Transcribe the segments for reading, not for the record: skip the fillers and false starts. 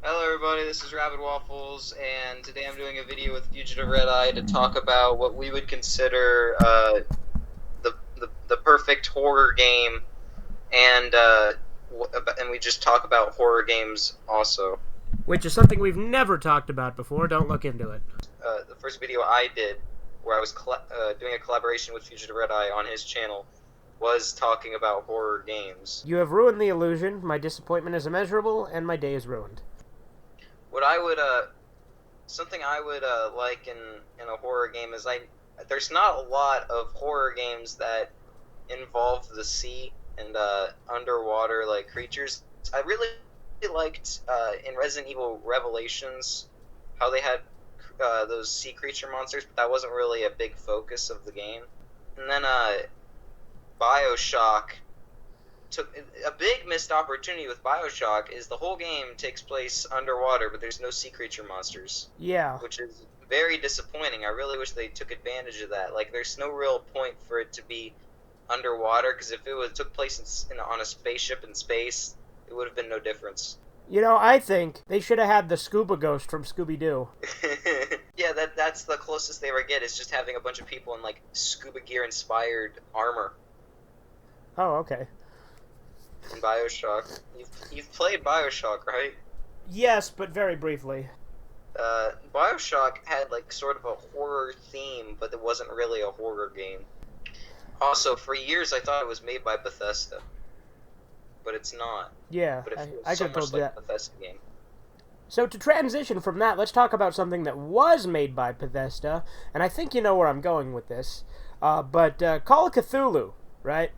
Hello everybody, this is Rabbit Waffles, and today I'm doing a video with Fugitive Red Eye to talk about what we would consider the perfect horror game, and and we just talk about horror games also. Which is something we've never talked about before. Don't look into it. The first video I did, where I was doing a collaboration with Fugitive Red Eye on his channel, was talking about horror games. You have ruined the illusion. My disappointment is immeasurable, and my day is ruined. What I would something I would like in a horror game is there's not a lot of horror games that involve the sea and underwater like creatures. I really liked in Resident Evil Revelations how they had those sea creature monsters, but that wasn't really a big focus of the game. And then BioShock took a big missed opportunity with BioShock is the whole game takes place underwater, but there's no sea creature monsters. Yeah. Which is very disappointing. I really wish they took advantage of that. Like, there's no real point for it to be underwater, because if it took place on a spaceship in space, it would have been no difference. You know, I think they should have had the scuba ghost from Scooby-Doo. Yeah, that's the closest they ever get, is just having a bunch of people in, like, scuba gear-inspired armor. Oh, okay. In BioShock. You've played BioShock, right? Yes, but very briefly. BioShock had like sort of a horror theme, but it wasn't really a horror game. Also, for years I thought it was made by Bethesda, but it's not. Yeah, But it feels I so could have much told you like that. a Bethesda game. So to transition from that, let's talk about something that was made by Bethesda, and I think you know where I'm going with this. But Call of Cthulhu, right?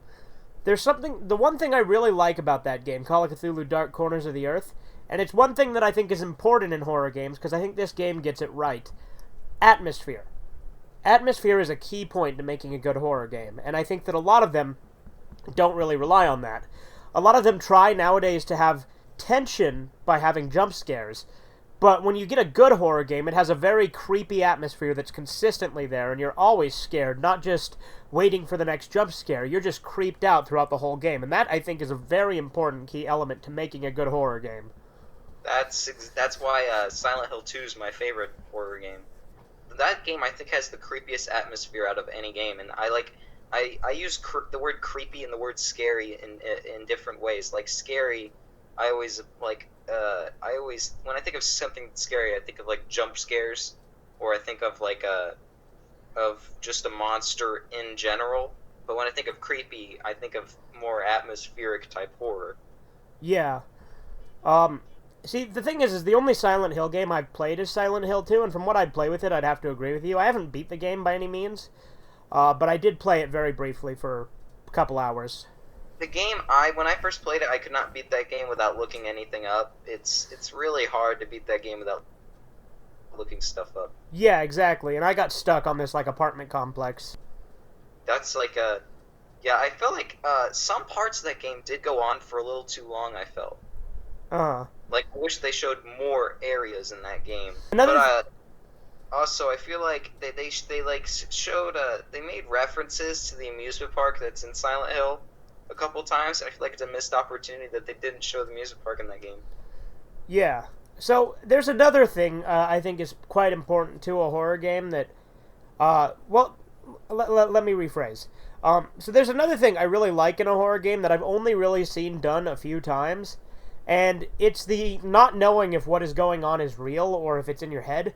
There's something, the one thing I really like about that game, Call of Cthulhu Dark Corners of the Earth, and it's one thing that I think is important in horror games, because I think this game gets it right. Atmosphere. Atmosphere is a key point to making a good horror game, and I think that a lot of them don't really rely on that. A lot of them try nowadays to have tension by having jump scares, but when you get a good horror game, it has a very creepy atmosphere that's consistently there, and you're always scared, not just waiting for the next jump scare. You're just creeped out throughout the whole game, and that, I think, is a very important key element to making a good horror game. That's why Silent Hill 2 is my favorite horror game. That game, I think, has the creepiest atmosphere out of any game, and I use the word creepy and the word scary in different ways. Like scary, I always when I think of something scary, I think of like jump scares, or I think of like of just a monster in general. But when I think of creepy, I think of more atmospheric type horror. Yeah. See, the thing is the only Silent Hill game I've played is Silent Hill 2, and from what I'd play with it, I'd have to agree with you. I haven't beat the game by any means, but I did play it very briefly for a couple hours. The game, when I first played it, I could not beat that game without looking anything up. It's really hard to beat that game without looking stuff up. Yeah, exactly, and I got stuck on this, like, apartment complex. That's like yeah, I felt like some parts of that game did go on for a little too long, I felt. Like, I wish they showed more areas in that game. But also, I feel like they like showed they made references to the amusement park that's in Silent Hill a couple times, and I feel like it's a missed opportunity that they didn't show the amusement park in that game. Yeah. So, there's another thing I think is quite important to a horror game that, well, let me rephrase. So there's another thing I really like in a horror game that I've only really seen done a few times, and it's the not knowing if what is going on is real or if it's in your head.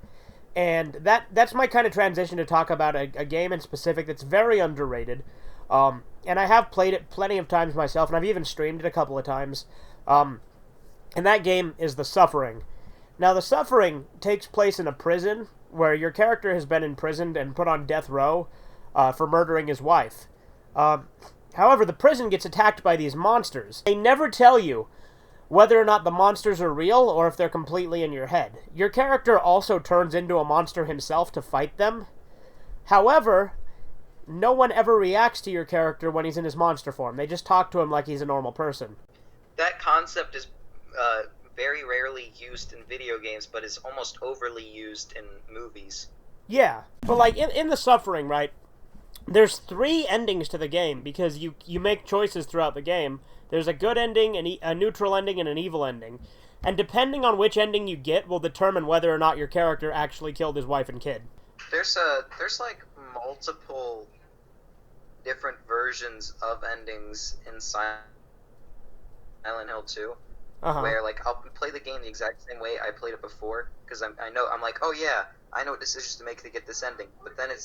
And that's my kind of transition to talk about a game in specific that's very underrated. And I have played it plenty of times myself, and I've even streamed it a couple of times. And that game is The Suffering. Now, The Suffering takes place in a prison where your character has been imprisoned and put on death row for murdering his wife. However, the prison gets attacked by these monsters. They never tell you whether or not the monsters are real or if they're completely in your head. Your character also turns into a monster himself to fight them. However, no one ever reacts to your character when he's in his monster form. They just talk to him like he's a normal person. That concept is very rarely used in video games, but is almost overly used in movies. Yeah, but like in The Suffering, right? There's 3 endings to the game because you make choices throughout the game. There's a good ending, a neutral ending, and an evil ending. And depending on which ending you get will determine whether or not your character actually killed his wife and kid. There's like multiple different versions of endings in Silent Hill 2, Uh-huh. where like I'll play the game the exact same way I played it before because I know I'm like, oh yeah, I know what decisions to make to get this ending. But then in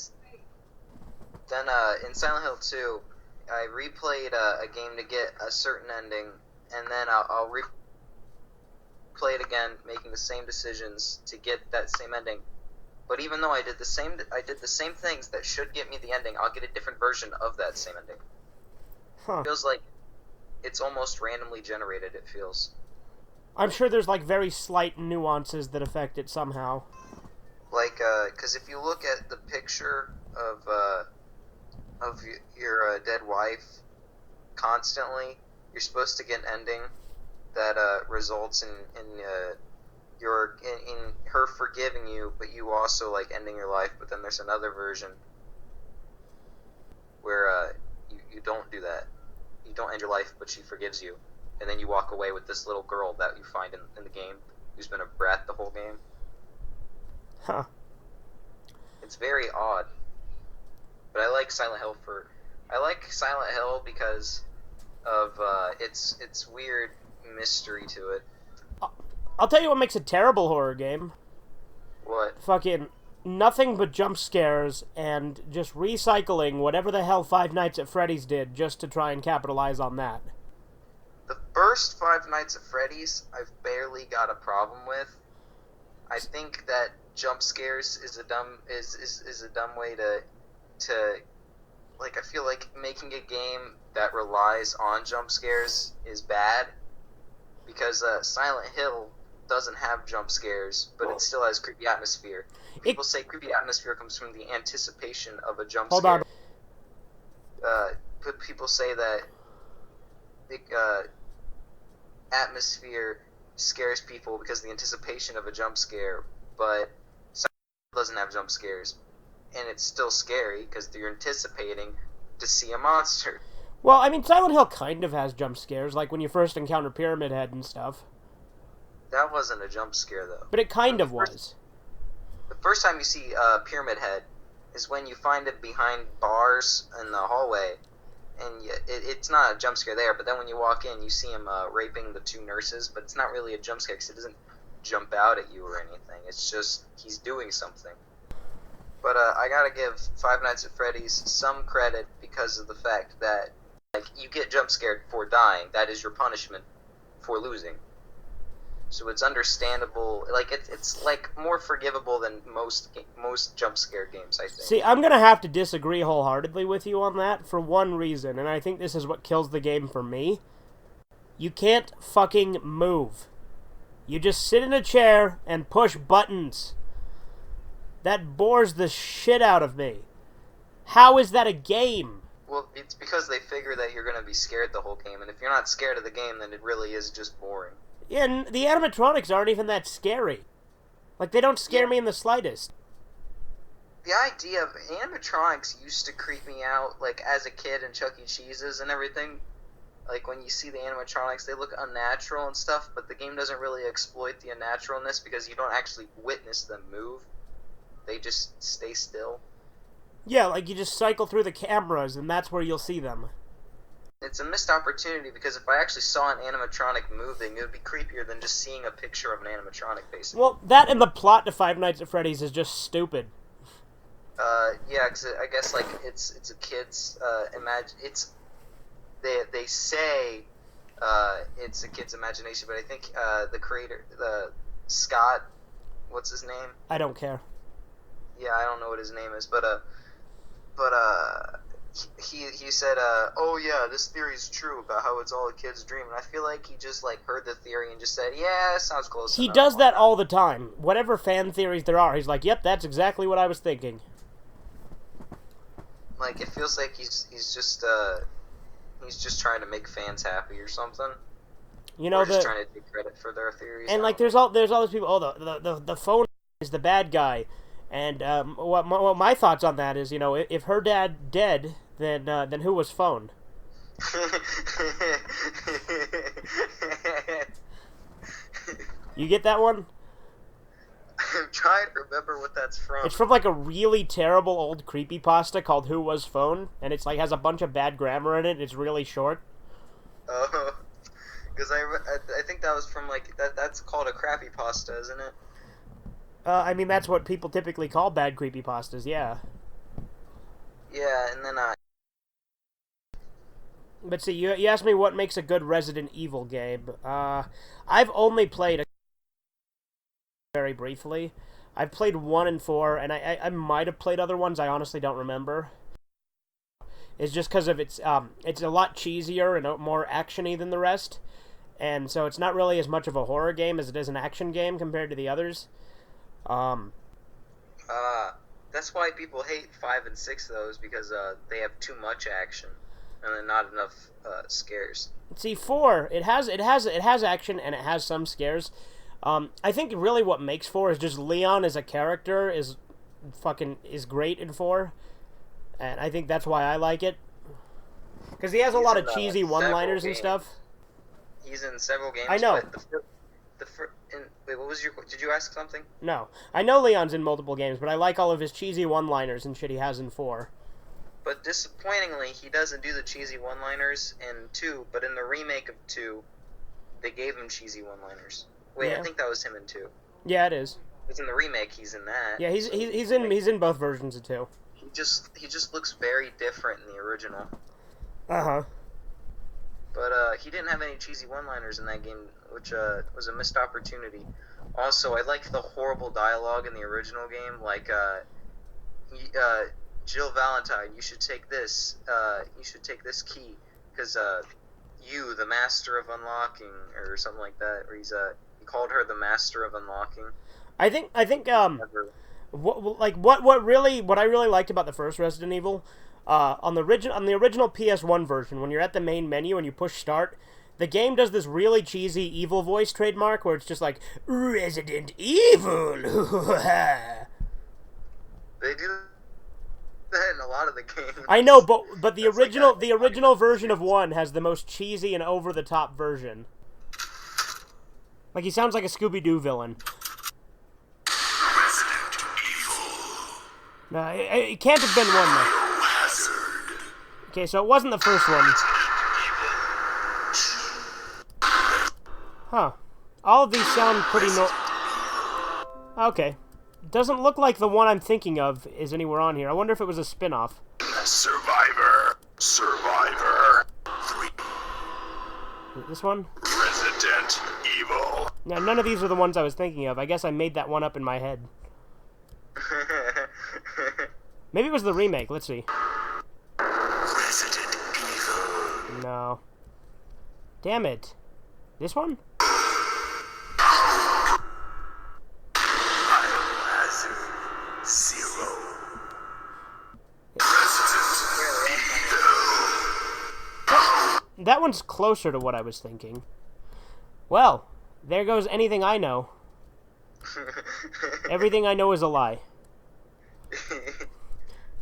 Silent Hill 2, I replayed a game to get a certain ending, and then I'll replay it again, making the same decisions to get that same ending. But even though I did the same things that should get me the ending, I'll get a different version of that same ending. Huh. It feels like it's almost randomly generated. It feels I'm sure there's like very slight nuances that affect it somehow. like because if you look at the picture of your dead wife constantly, you're supposed to get an ending that results in her forgiving you, but you also like ending your life. But then there's another version where you don't do that. You don't end your life, but she forgives you, and then you walk away with this little girl that you find in the game who's been a brat the whole game. Huh. It's very odd, but I like Silent Hill because of its weird mystery to it. I'll tell you what makes a terrible horror game. What? Fucking nothing but jump scares and just recycling whatever the hell Five Nights at Freddy's did just to try and capitalize on that. The first Five Nights at Freddy's, I've barely got a problem with. I think that jump scares is a dumb way to like. I feel like making a game that relies on jump scares is bad because Silent Hill doesn't have jump scares, but it still has creepy atmosphere. People say creepy atmosphere comes from the anticipation of a jump Hold scare. on. But people say that the atmosphere scares people because of the anticipation of a jump scare, but Silent Hill doesn't have jump scares, and it's still scary because you're anticipating to see a monster. Well, I mean, Silent Hill kind of has jump scares, like when you first encounter Pyramid Head and stuff. That wasn't a jump scare, though. But it kind of was. The first time you see Pyramid Head is when you find it behind bars in the hallway, and it's not a jump scare there, but then when you walk in, you see him raping the two nurses, but it's not really a jump scare because it doesn't jump out at you or anything. It's just he's doing something. But I gotta give Five Nights at Freddy's some credit because of the fact that like you get jump scared for dying. That is your punishment for losing. So it's understandable. Like it's like more forgivable than most jump scare games, I think. See, I'm gonna have to disagree wholeheartedly with you on that for one reason, and I think this is what kills the game for me. You can't fucking move. You just sit in a chair and push buttons. That bores the shit out of me. How is that a game? Well, it's because they figure that you're gonna be scared the whole game, and if you're not scared of the game, then it really is just boring. Yeah, and the animatronics aren't even that scary. Like, they don't scare me in the slightest. The idea of animatronics used to creep me out, like, as a kid in Chuck E. Cheese's and everything. Like, when you see the animatronics, they look unnatural and stuff, but the game doesn't really exploit the unnaturalness because you don't actually witness them move. They just stay still. Yeah, like, you just cycle through the cameras, and that's where you'll see them. It's a missed opportunity because if I actually saw an animatronic moving, it would be creepier than just seeing a picture of an animatronic, basically. Well, that and the plot to Five Nights at Freddy's is just stupid. Yeah, because I guess like it's a kid's they say it's a kid's imagination, but I think the creator, the Scott, what's his name? I don't care. Yeah, I don't know what his name is, but he said, oh yeah, this theory is true about how it's all a kid's dream, and I feel like he just like heard the theory and just said, yeah, sounds close enough. He does that all the time. Whatever fan theories there are, he's like, yep, that's exactly what I was thinking. Like, it feels like he's just trying to make fans happy or something. You know, just trying to take credit for their theories. And like, there's all those people. Oh, the phone is the bad guy, and what my thoughts on that is, you know, if her dad dead, then who was phone? You get that one? I'm trying to remember what that's from. It's from like a really terrible old creepypasta called Who Was Phone, and it's like has a bunch of bad grammar in it. It's really short. Oh, because I think that was from like that's called a crappy pasta, isn't it? I mean, that's what people typically call bad creepypastas, yeah. Yeah, and then But see, you asked me what makes a good Resident Evil game. I've only played very briefly. I've played 1 and 4, and I might have played other ones. I honestly don't remember. It's just because of it's a lot cheesier and more actiony than the rest, and so it's not really as much of a horror game as it is an action game compared to the others. Um, that's why people hate 5 and 6 though, is because they have too much action and then not enough scares. See, 4 it has action and it has some scares. I think really what makes 4 is just Leon as a character is great in 4, and I think that's why I like it because he has a He's lot in of cheesy one-liners and games. stuff. He's in several games. I know. But wait, what was your? Did you ask something? No, I know Leon's in multiple games, but I like all of his cheesy one-liners and shit he has in 4. But disappointingly, he doesn't do the cheesy one-liners in 2. But in the remake of 2, they gave him cheesy one-liners. Wait, Yeah. I think that was him in 2. Yeah, it is. Because in the remake, he's in that. Yeah, he's in both versions of 2. He just looks very different in the original. Uh-huh. But he didn't have any cheesy one-liners in that game, which was a missed opportunity. Also, I like the horrible dialogue in the original game, like Jill Valentine, you should take this. You should take this key because you, the master of unlocking, or something like that. Or he called her the master of unlocking. I think Never. what I really liked about the first Resident Evil, on the original PS1 version, when you're at the main menu and you push start, the game does this really cheesy evil voice trademark where it's just like Resident Evil. They do that in a lot of the games. I know, but the That's original version of 1 has the most cheesy and over the top version. Like he sounds like a Scooby-Doo villain. No, it can't have been 1 though. Okay, so it wasn't the first one. Huh. All of these sound pretty Okay. Doesn't look like the one I'm thinking of is anywhere on here. I wonder if it was a spin-off. Survivor. 3. This one? Resident Evil. Now, none of these are the ones I was thinking of. I guess I made that one up in my head. Maybe it was the remake. Let's see. Resident Evil. No. Damn it. This one? Biohazard 0. That one's closer to what I was thinking. Well, there goes anything I know. Everything I know is a lie.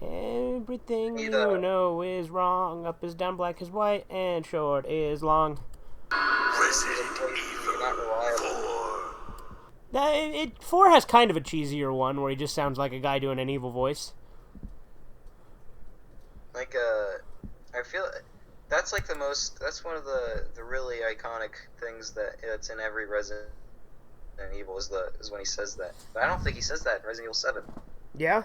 Everything you know is wrong. Up is down, black is white, and short is long. Resident You're not reliable. 4. 4 has kind of a cheesier one where he just sounds like a guy doing an evil voice. Like I feel that's like that's one of the really iconic things that's in every Resident Evil is when he says that. But I don't think he says that in Resident Evil 7. Yeah?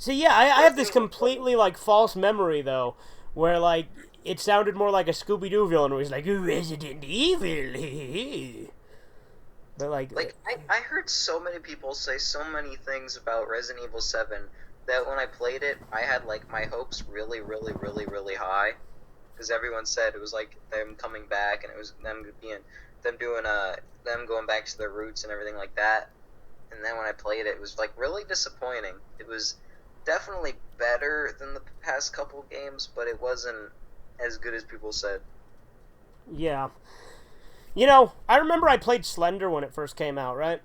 See, yeah, I have this completely, like, false memory, though, where, like, it sounded more like a Scooby-Doo villain where he's like, Resident Evil. But, like I heard so many people say so many things about Resident Evil 7 that when I played it, I had, like, my hopes really, really, really, really high. Because everyone said it was, like, them coming back, and it was them going back to their roots and everything like that. And then when I played it, it was, like, really disappointing. It was definitely better than the past couple games, but it wasn't as good as people said. Yeah. You know, I remember I played Slender when it first came out, right?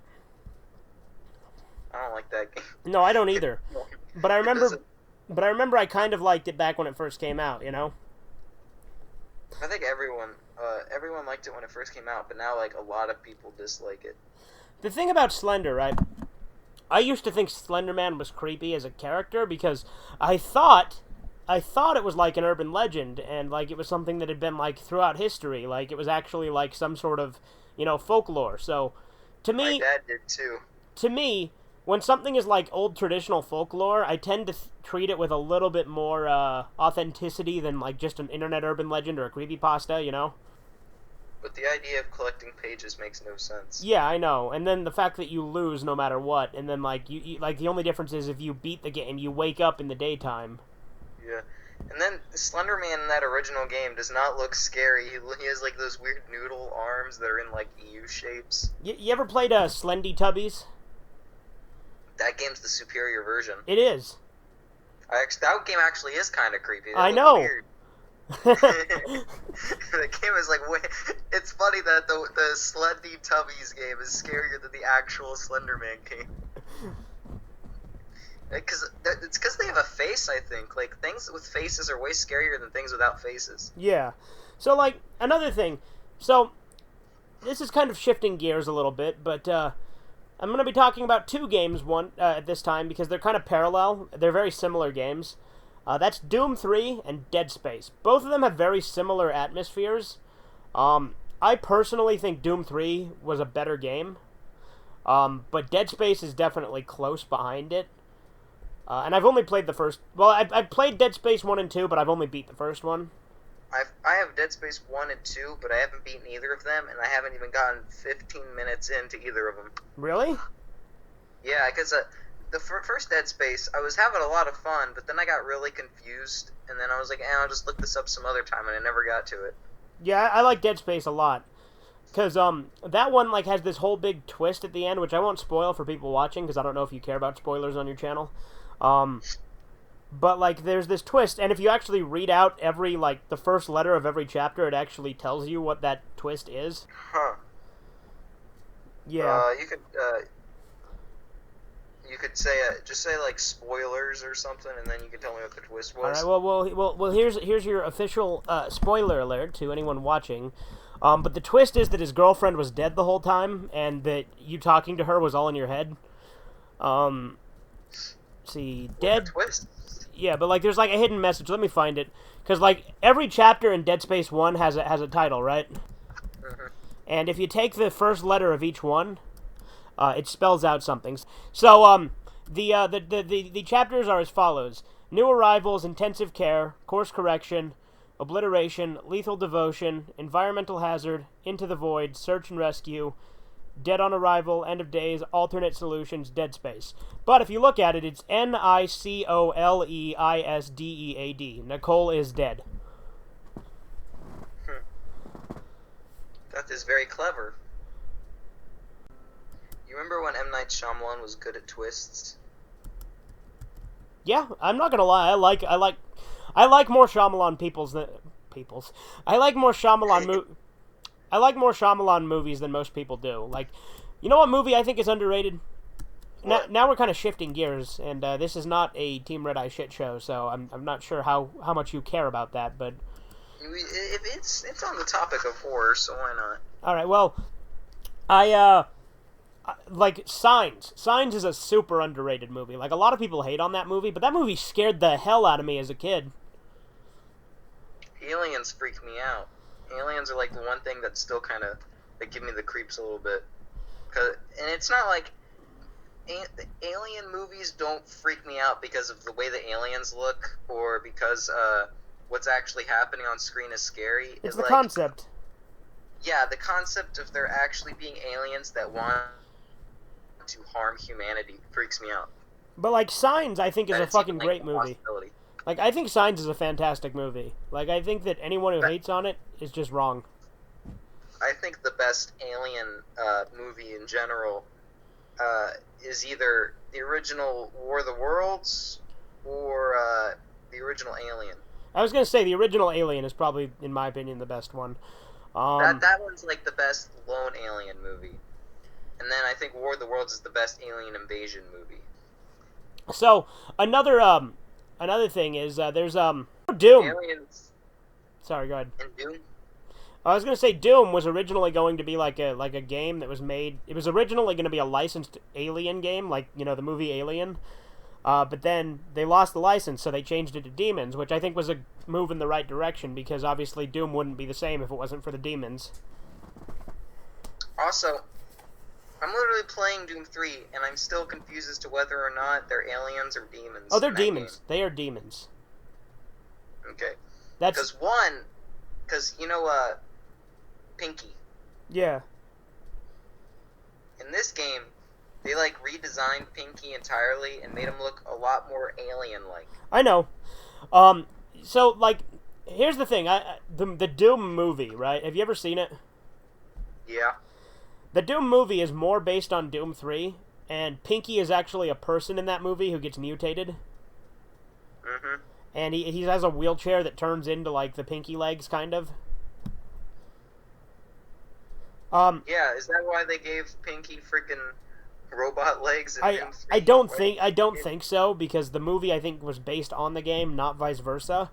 I don't like that game. No, I don't either. But I remember I kind of liked it back when it first came out, you know? I think everyone Everyone liked it when it first came out, but now like a lot of people dislike it. The thing about Slender, right? I used to think Slender Man was creepy as a character because I thought it was like an urban legend and like it was something that had been like throughout history, like it was actually like some sort of, folklore. So to My me, dad did too. when something is like old traditional folklore, I tend to treat it with a little bit more authenticity than like just an internet urban legend or a creepypasta. But the idea of collecting pages makes no sense. Yeah, I know. And then the fact that you lose no matter what, and then like like the only difference is if you beat the game, you wake up in the daytime. Yeah. And then Slender Man in that original game does not look scary. He has like those weird noodle arms that are in like U shapes. You ever played Slendy Tubbies? That game's the superior version. It is. That game actually is kind of creepy. They I look know. Weird. The game is like it's funny that the Slendy Tubbies game is scarier than the actual Slender Man game. It's because they have a face, I think. Like, things with faces are way scarier than things without faces. Yeah. So, like, another thing. So, this is kind of shifting gears a little bit, but I'm going to be talking about two games at this time because they're kind of parallel. They're very similar games. That's Doom 3 and Dead Space. Both of them have very similar atmospheres. I personally think Doom 3 was a better game, but Dead Space is definitely close behind it. And I've only played the first... Well, I've played Dead Space 1 and 2, but I've only beat the first one. I have Dead Space 1 and 2, but I haven't beaten either of them, and I haven't even gotten 15 minutes into either of them. Really? Yeah, because the first Dead Space, I was having a lot of fun, but then I got really confused, and then I was like, I'll just look this up some other time, and I never got to it. Yeah, I like Dead Space a lot. Because that one like has this whole big twist at the end, which I won't spoil for people watching, because I don't know if you care about spoilers on your channel. But like there's this twist, and if you actually read out every like the first letter of every chapter, it actually tells you what that twist is. Huh. Yeah. You could say just say like spoilers or something, and then you can tell me what the twist was. All right. Well. Here's your official spoiler alert to anyone watching. But the twist is that his girlfriend was dead the whole time, and that you talking to her was all in your head. See, dead. Twist. Yeah, but like there's like a hidden message. Let me find it, because like every chapter in Dead Space 1 has a title, right? Mm-hmm. And if you take the first letter of each one, it spells out something. So the chapters are as follows: new arrivals, intensive care, course correction, obliteration, lethal devotion, environmental hazard, into the void, search and rescue, dead on arrival, end of days, alternate solutions, Dead Space. But if you look at it, it's Nicoleisdead. Nicole is dead. That is very clever. You remember when M. Night Shyamalan was good at twists? Yeah, I'm not gonna lie. I like more Shyamalan peoples. I like more Shyamalan movies than most people do. Like, you know what movie I think is underrated? Now we're kind of shifting gears, and this is not a Team Red Eye shit show, so I'm not sure how much you care about that, but It's on the topic of horror, so why not? all right. Well, I like Signs. Signs is a super underrated movie. Like a lot of people hate on that movie, but that movie scared the hell out of me as a kid. Aliens freak me out. Aliens are like the one thing that still kind of they give me the creeps a little bit. And it's not like alien movies don't freak me out because of the way the aliens look or because what's actually happening on screen is scary. It's the concept. Yeah, the concept of there actually being aliens that want to harm humanity freaks me out. But like Signs, I think is a fucking like great movie. Like I think Signs is a fantastic movie. Like I think that anyone who hates on it is just wrong. I think the best alien movie in general is either the original War of the Worlds or the original Alien. I was gonna say the original Alien is probably, in my opinion, the best one. That one's like the best lone alien movie, and then I think War of the Worlds is the best alien invasion movie. So another thing is there's Doom. Aliens. Sorry, go ahead. And Doom. I was gonna say Doom was originally going to be like a game that was made. It was originally going to be a licensed Alien game, like the movie Alien. But then they lost the license, so they changed it to Demons, which I think was a move in the right direction because obviously Doom wouldn't be the same if it wasn't for the demons. Also, I'm literally playing Doom 3, and I'm still confused as to whether or not they're aliens or demons. Oh, they're in that demons. game. They are demons. Okay. That's Because Pinky. yeah. In this game, they like redesigned Pinky entirely and made him look a lot more alien-like. I know. So like, here's the thing. The Doom movie, right? Have you ever seen it? Yeah. The Doom movie is more based on Doom 3, and Pinky is actually a person in that movie who gets mutated. Mm-hmm. And he has a wheelchair that turns into, like, the Pinky legs, kind of. Yeah, is that why they gave Pinky freaking robot legs in Doom 3? I don't think so, because the movie, I think, was based on the game, not vice versa.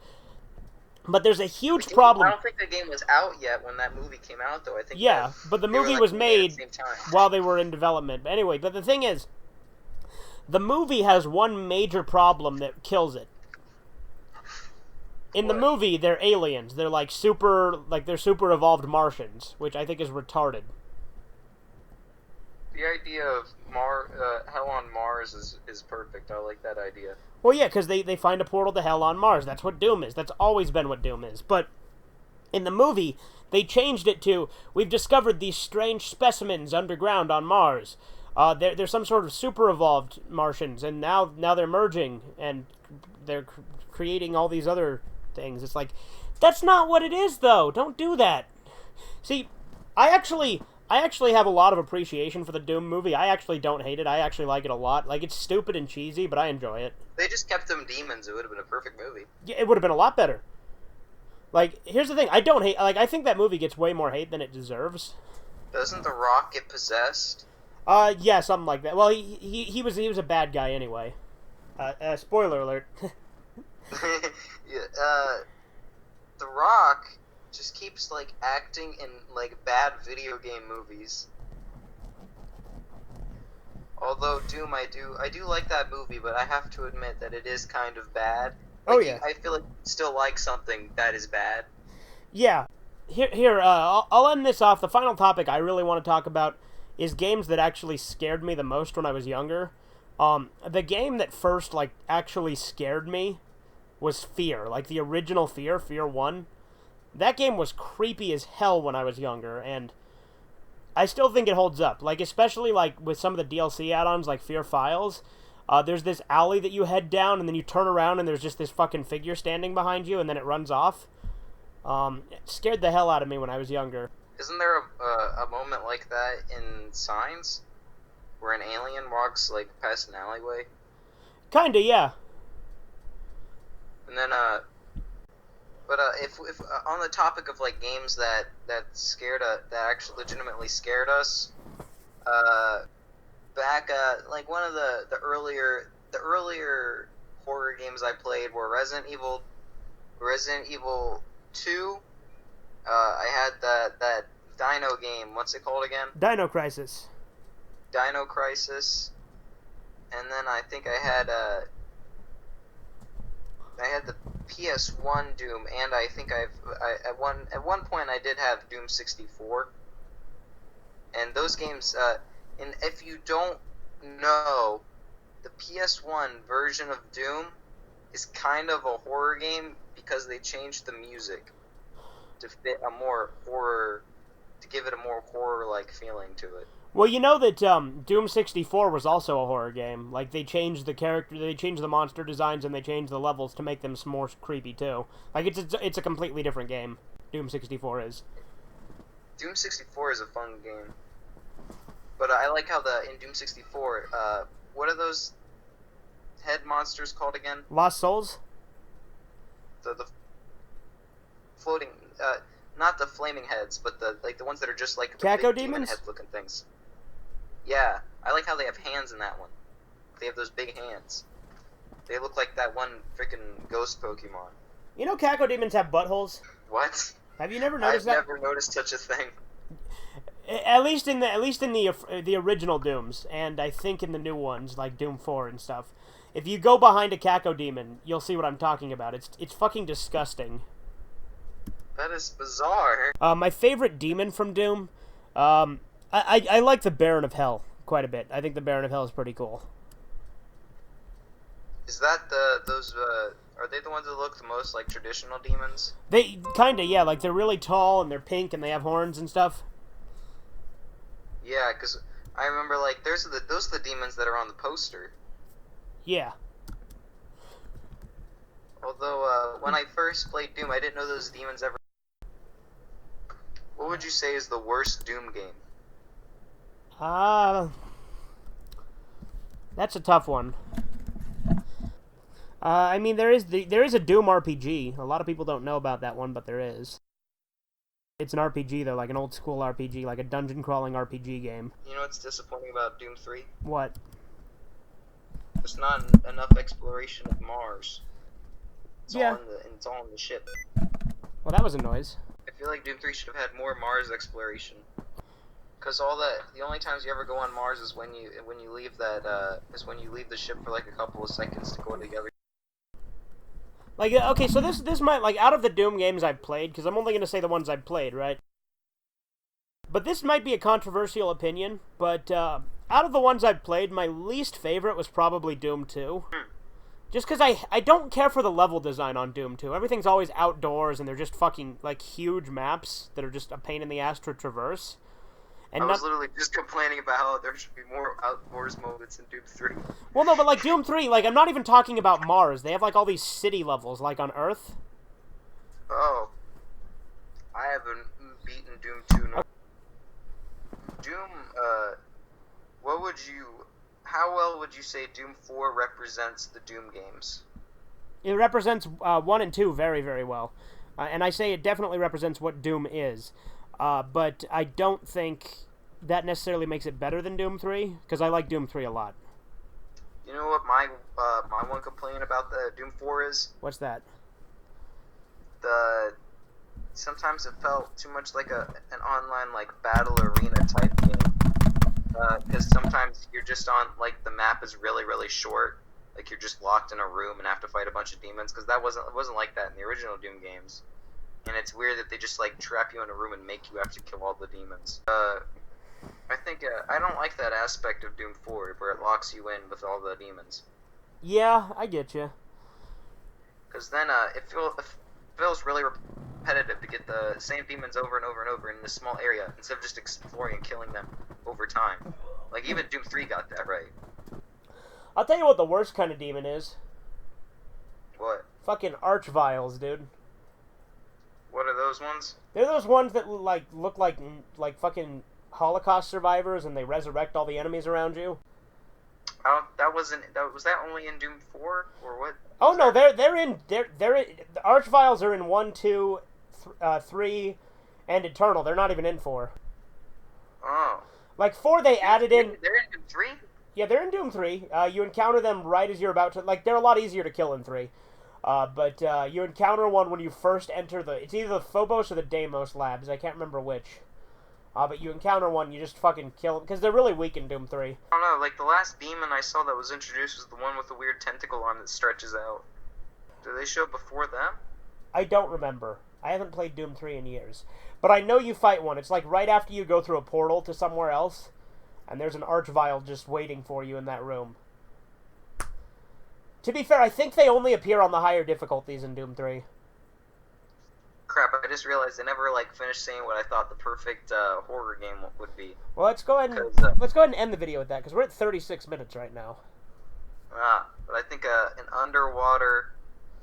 But there's a huge problem. I don't think the game was out yet when that movie came out, though. I think but the they were, movie like, was made made at the same time. while they were in development. But anyway, but the thing is, the movie has one major problem that kills it. In the What? movie, they're aliens. They're like super evolved Martians, which I think is retarded. The idea of hell on Mars is perfect. I like that idea. Well, yeah, because they find a portal to hell on Mars. That's what Doom is. That's always been what Doom is. But in the movie, they changed it to, we've discovered these strange specimens underground on Mars. They're some sort of super evolved Martians, and now they're merging, and they're creating all these other things. It's like, that's not what it is, though. Don't do that. See, I actually have a lot of appreciation for the Doom movie. I actually don't hate it. I actually like it a lot. Like, it's stupid and cheesy, but I enjoy it. They just kept them demons. It would have been a perfect movie. Yeah, it would have been a lot better. Like, here's the thing. I don't hate... Like, I think that movie gets way more hate than it deserves. Doesn't The Rock get possessed? Yeah, something like that. Well, he was a bad guy anyway. Spoiler alert. Yeah, The Rock just keeps, like, acting in, like, bad video game movies. Although Doom, I do like that movie, but I have to admit that it is kind of bad. Like, Oh, yeah. I feel like you still like something that is bad. Yeah. I'll end this off. The final topic I really want to talk about is games that actually scared me the most when I was younger. The game that first, like, actually scared me was Fear. Like, the original Fear 1. That game was creepy as hell when I was younger, and I still think it holds up. Like, especially, like, with some of the DLC add-ons, like Fear Files. There's this alley that you head down, and then you turn around, and there's just this fucking figure standing behind you, and then it runs off. It scared the hell out of me when I was younger. Isn't there a moment like that in Signs? Where an alien walks, like, past an alleyway? Kinda, yeah. And then, but if on the topic of like games that scared that actually legitimately scared us, back like one of the earlier horror games I played were Resident Evil 2. I had that Dino game. What's it called again? Dino Crisis. Dino Crisis. And then I think I had the PS1 Doom, and I think at one point I did have Doom 64. And those games, and if you don't know, the PS1 version of Doom is kind of a horror game because they changed the music to fit a more horror, to give it a more horror-like feeling to it. Well, you know that Doom 64 was also a horror game. Like, they changed the character, they changed the monster designs, and they changed the levels to make them more creepy, too. Like, it's a completely different game, Doom 64 is. Doom 64 is a fun game. But I like how in Doom 64, what are those head monsters called again? Lost Souls? The floating, not the flaming heads, but the ones that are just like the Caco big demon demons? head looking things. Yeah, I like how they have hands in that one. They have those big hands. They look like that one freaking ghost Pokemon. You know Caco demons have buttholes? What? Have you never I've noticed that? never noticed such a thing. At least in the original Dooms, and I think in the new ones like Doom 4 and stuff. If you go behind a Caco demon, you'll see what I'm talking about. It's fucking disgusting. That is bizarre. My favorite demon from Doom, I like the Baron of Hell quite a bit. I think the Baron of Hell is pretty cool. Is that those are they the ones that look the most like traditional demons? They kinda, yeah, like they're really tall and they're pink and they have horns and stuff. Yeah, because I remember like those are the demons that are on the poster. Yeah. Although when I first played Doom, I didn't know those demons ever. What would you say is the worst Doom game? That's a tough one. I mean, there is a Doom RPG. A lot of people don't know about that one, but there is. It's an RPG though, like an old school RPG, like a dungeon crawling RPG game. You know what's disappointing about Doom 3? What? There's not enough exploration of Mars. Yeah. It's all in the ship. Well, that was a noise. I feel like Doom 3 should have had more Mars exploration. Because the only times you ever go on Mars is when you leave when you leave the ship for like a couple of seconds to go to the other. Like, okay, so this might, like, out of the Doom games I've played, because I'm only going to say the ones I've played, right? But this might be a controversial opinion, but out of the ones I've played, my least favorite was probably Doom 2. Just because I don't care for the level design on Doom 2. Everything's always outdoors, and they're just fucking, like, huge maps that are just a pain in the ass to traverse. And I was literally just complaining about how there should be more outdoors moments in Doom 3. Well, no, but, like, Doom 3, like, I'm not even talking about Mars. They have, like, all these city levels, like, on Earth. Oh. I haven't beaten Doom 2. No. Doom, how well would you say Doom 4 represents the Doom games? It represents 1 and 2 very, very well. And I say it definitely represents what Doom is. But I don't think that necessarily makes it better than Doom 3, because I like Doom 3 a lot. You know what my one complaint about the Doom 4 is? What's that? Sometimes it felt too much like an online like battle arena type game. Because sometimes you're just on, like, the map is really, really short. Like, you're just locked in a room and have to fight a bunch of demons. Because it wasn't like that in the original Doom games. And it's weird that they just, like, trap you in a room and make you have to kill all the demons. I think, I don't like that aspect of Doom 4, where it locks you in with all the demons. Yeah, I get you. Because then, it feels really repetitive to get the same demons over and over and over in this small area, instead of just exploring and killing them over time. Like, even Doom 3 got that right. I'll tell you what the worst kind of demon is. What? Fucking Archviles, dude. What are those ones? They're those ones that look like fucking Holocaust survivors, and they resurrect all the enemies around you. Was that only in Doom 4 or what? Oh no, they're in the Archviles are in 1, 2, 3, and Eternal. They're not even in 4. Oh. Like 4, they added in. They're in Doom 3. Yeah, they're in Doom 3. You encounter them right as you're about to. Like, they're a lot easier to kill in 3. But you encounter one when you first enter it's either the Phobos or the Deimos labs. I can't remember which. But you encounter one, you just fucking kill them, because they're really weak in Doom 3. I don't know, like, the last demon I saw that was introduced was the one with the weird tentacle arm that stretches out. Do they show up before them? I don't remember. I haven't played Doom 3 in years. But I know you fight one. It's like right after you go through a portal to somewhere else, and there's an Archvile just waiting for you in that room. To be fair, I think they only appear on the higher difficulties in Doom 3. Crap, I just realized I never, like, finished saying what I thought the perfect horror game would be. Well, let's go ahead and end the video with that, because we're at 36 minutes right now. But I think an underwater,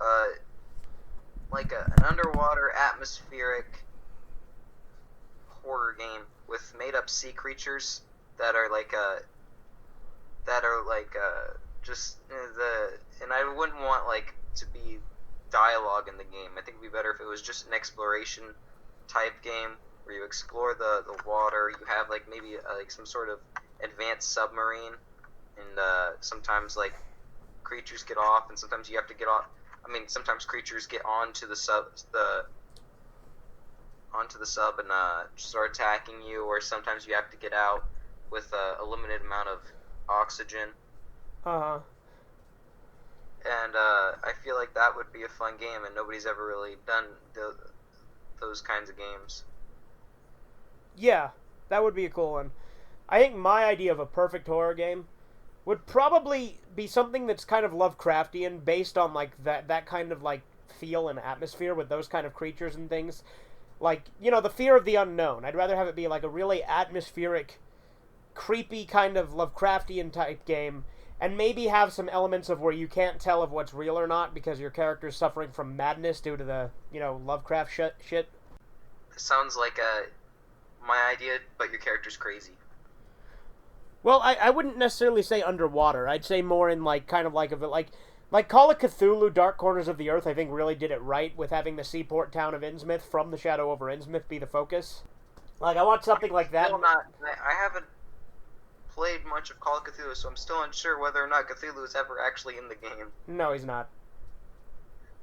an underwater atmospheric horror game with made-up sea creatures that are and I wouldn't want, like, to be dialogue in the game. I think it'd be better if it was just an exploration type game where you explore the water. You have, like, maybe like some sort of advanced submarine, and sometimes, like, creatures get off, and sometimes you have to get off. I mean, sometimes creatures get onto the onto the sub and start attacking you, or sometimes you have to get out with a limited amount of oxygen. Uh-huh. And I feel like that would be a fun game, and nobody's ever really done those kinds of games. Yeah, that would be a cool one. I think my idea of a perfect horror game would probably be something that's kind of Lovecraftian, based on like that kind of like feel and atmosphere with those kind of creatures and things. Like, you know, the fear of the unknown. I'd rather have it be like a really atmospheric, creepy kind of Lovecraftian type game, and maybe have some elements of where you can't tell if what's real or not because your character's suffering from madness due to the, you know, Lovecraft shit. Sounds like my idea, but your character's crazy. Well, I wouldn't necessarily say underwater. I'd say more in like kind of like of it like Call of Cthulhu: Dark Corners of the Earth. I think really did it right with having the seaport town of Innsmouth from the Shadow over Innsmouth be the focus. Like, I want something like that. I haven't played much of Call of Cthulhu, so I'm still unsure whether or not Cthulhu is ever actually in the game. No, he's not.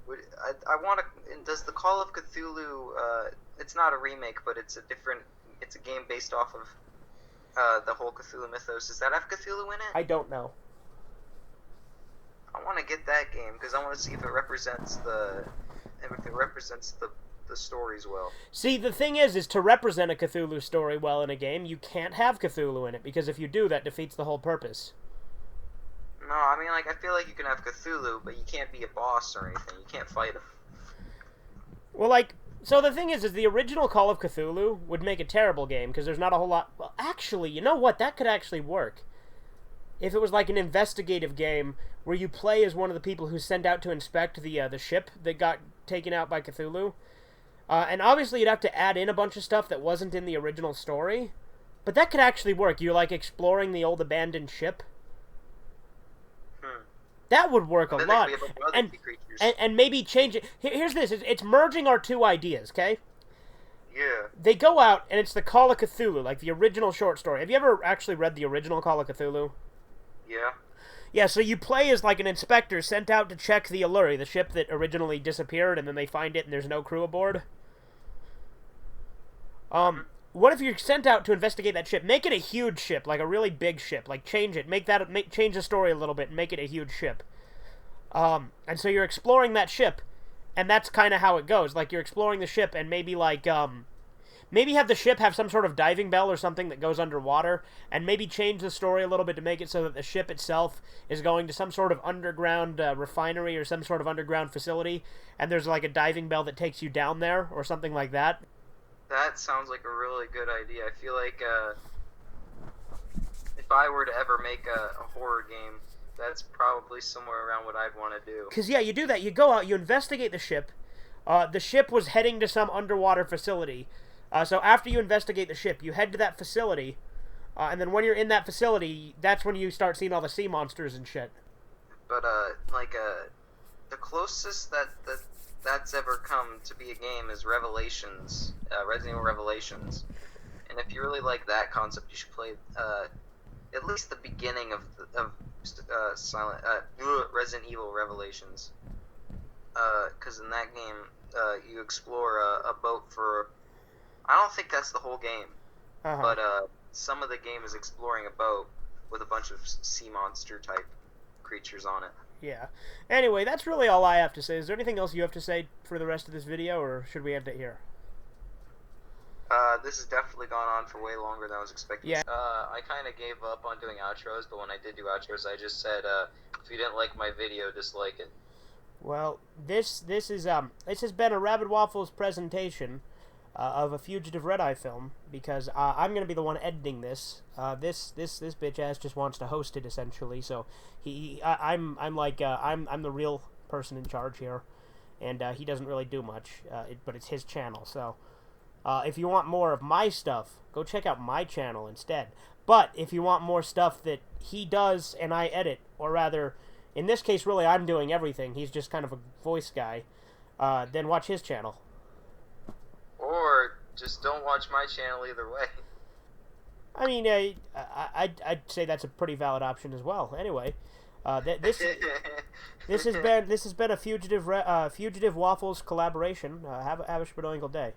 I want to. Does the Call of Cthulhu? It's not a remake, but it's a game based off of the whole Cthulhu mythos. Does that have Cthulhu in it? I don't know. I want to get that game because I want to see if it represents the stories well. See, the thing is to represent a Cthulhu story well in a game, you can't have Cthulhu in it, because if you do, that defeats the whole purpose. No, I mean, like, I feel like you can have Cthulhu, but you can't be a boss or anything. You can't fight him. Well, like, so the thing is the original Call of Cthulhu would make a terrible game, because there's not a whole lot... Well, actually, you know what? That could actually work. If it was like an investigative game where you play as one of the people who's sent out to inspect the ship that got taken out by Cthulhu. And obviously you'd have to add in a bunch of stuff that wasn't in the original story. But that could actually work. You're like exploring the old abandoned ship. That would work a lot. And maybe change it. Here's this. It's merging our two ideas, okay? Yeah. They go out, and it's the Call of Cthulhu, like the original short story. Have you ever actually read the original Call of Cthulhu? Yeah. Yeah, so you play as like an inspector sent out to check the Alluri, the ship that originally disappeared, and then they find it and there's no crew aboard. What if you're sent out to investigate that ship? Make it a huge ship, like a really big ship. Like, change it. Change the story a little bit and make it a huge ship. And so you're exploring that ship, and that's kind of how it goes. Like, you're exploring the ship, and maybe, like, maybe have the ship have some sort of diving bell or something that goes underwater, and maybe change the story a little bit to make it so that the ship itself is going to some sort of underground refinery or some sort of underground facility, and there's, like, a diving bell that takes you down there or something like that. That sounds like a really good idea. I feel like if I were to ever make a horror game, that's probably somewhere around what I'd want to do. Because, yeah, you do that. You go out, you investigate the ship. The ship was heading to some underwater facility. So after you investigate the ship, you head to that facility. And then when you're in that facility, that's when you start seeing all the sea monsters and shit. But, the closest that's ever come to be a game is Revelations, Resident Evil Revelations. And if you really like that concept, you should play at least the beginning of Resident Evil Revelations. Because in that game, you explore a boat for... I don't think that's the whole game, but some of the game is exploring a boat with a bunch of sea monster type creatures on it. Yeah. Anyway, that's really all I have to say. Is there anything else you have to say for the rest of this video, or should we end it here? This has definitely gone on for way longer than I was expecting. Yeah. I kind of gave up on doing outros, but when I did do outros, I just said, if you didn't like my video, dislike it. Well, this has been a Rabid Waffles presentation of a Fugitive Red Eye film, because I'm gonna be the one editing this. This bitch ass just wants to host it, essentially. So I'm the real person in charge here, and he doesn't really do much. But it's his channel. So if you want more of my stuff, go check out my channel instead. But if you want more stuff that he does and I edit, or rather, in this case, really I'm doing everything. He's just kind of a voice guy. Then watch his channel. Or just don't watch my channel either way. I mean, I'd say that's a pretty valid option as well. Anyway, this has been a Fugitive Waffles collaboration. Have a spadoingle day.